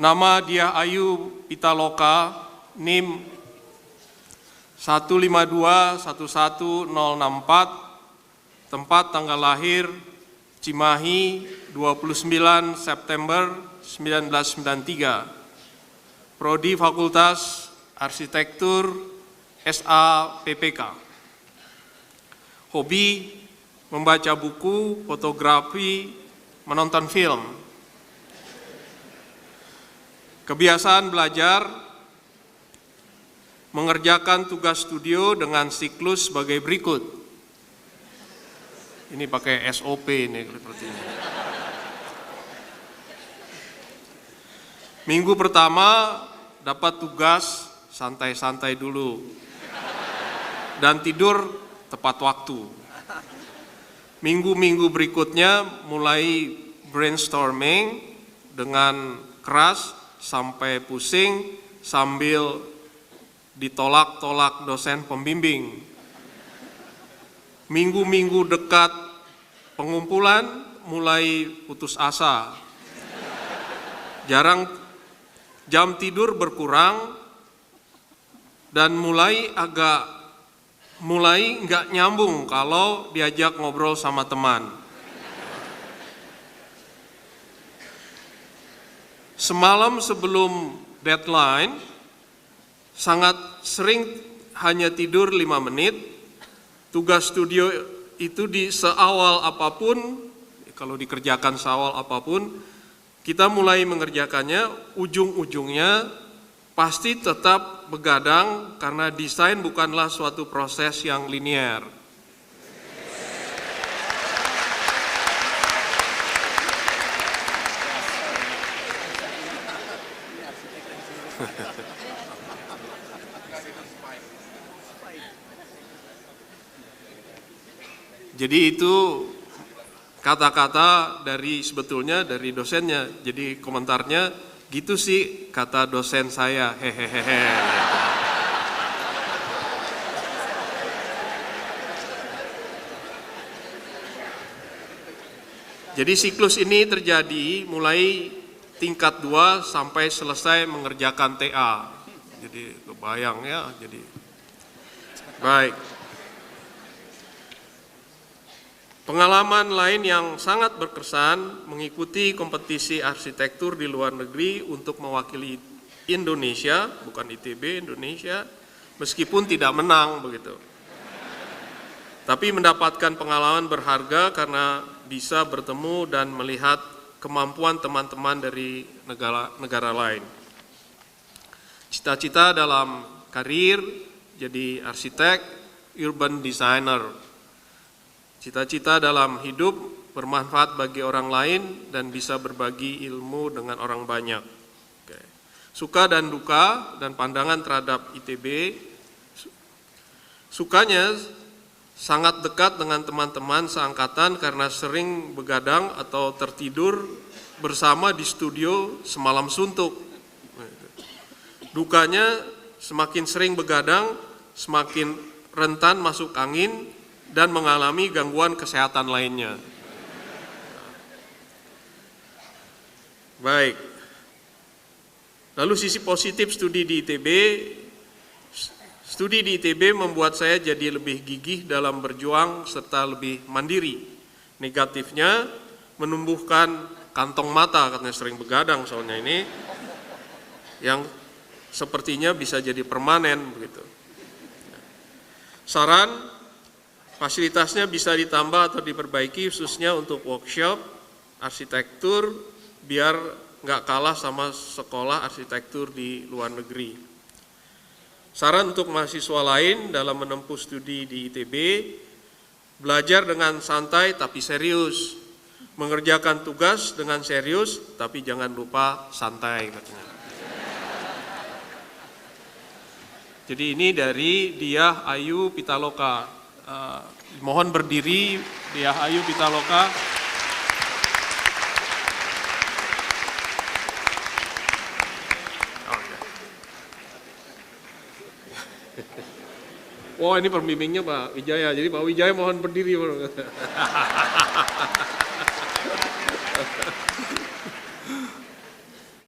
Nama Diah Ayu Pitaloka, NIM 152-11064, tempat tanggal lahir Cimahi 29 September 1993, Prodi Fakultas Arsitektur SAPPK. Hobi membaca buku, fotografi, menonton film. Kebiasaan belajar, mengerjakan tugas studio dengan siklus sebagai berikut. Ini pakai SOP ini sepertinya. Minggu pertama dapat tugas santai-santai dulu dan tidur tepat waktu. Minggu-minggu berikutnya mulai brainstorming dengan keras sampai pusing sambil ditolak-tolak dosen pembimbing. Minggu-minggu dekat pengumpulan mulai putus asa. Jam tidur berkurang dan mulai nggak nyambung kalau diajak ngobrol sama teman. Semalam sebelum deadline, sangat sering hanya tidur 5 menit. Tugas studio itu seawal apapun, kalau dikerjakan seawal apapun, kita mulai mengerjakannya, ujung-ujungnya pasti tetap begadang karena desain bukanlah suatu proses yang linear. Jadi itu kata-kata sebetulnya dari dosennya. Jadi komentarnya, gitu sih kata dosen saya, hehehe. Jadi siklus ini terjadi mulai tingkat 2 sampai selesai mengerjakan TA. Jadi kebayang ya, jadi baik. Pengalaman lain yang sangat berkesan mengikuti kompetisi arsitektur di luar negeri untuk mewakili Indonesia, bukan ITB, Indonesia, meskipun tidak menang begitu. Tapi mendapatkan pengalaman berharga karena bisa bertemu dan melihat kemampuan teman-teman dari negara lain. Cita-cita dalam karir jadi arsitek, urban designer. Cita-cita dalam hidup bermanfaat bagi orang lain dan bisa berbagi ilmu dengan orang banyak. Oke. Suka dan duka dan pandangan terhadap ITB. Sukanya sangat dekat dengan teman-teman seangkatan karena sering begadang atau tertidur bersama di studio semalam suntuk. Dukanya semakin sering begadang, semakin rentan masuk angin, dan mengalami gangguan kesehatan lainnya. Baik. Lalu sisi positif studi di ITB. Studi di ITB membuat saya jadi lebih gigih dalam berjuang serta lebih mandiri. Negatifnya menumbuhkan kantong mata karena sering begadang soalnya ini, yang sepertinya bisa jadi permanen begitu. Saran, fasilitasnya bisa ditambah atau diperbaiki khususnya untuk workshop arsitektur biar nggak kalah sama sekolah arsitektur di luar negeri. Saran untuk mahasiswa lain dalam menempuh studi di ITB, belajar dengan santai tapi serius, mengerjakan tugas dengan serius tapi jangan lupa santai katanya. Jadi ini dari Diah Ayu Pitaloka. Mohon berdiri, Diah Ayu Pitaloka. Wah, ini pembimbingnya Pak Wijaya, jadi Pak Wijaya mohon berdiri.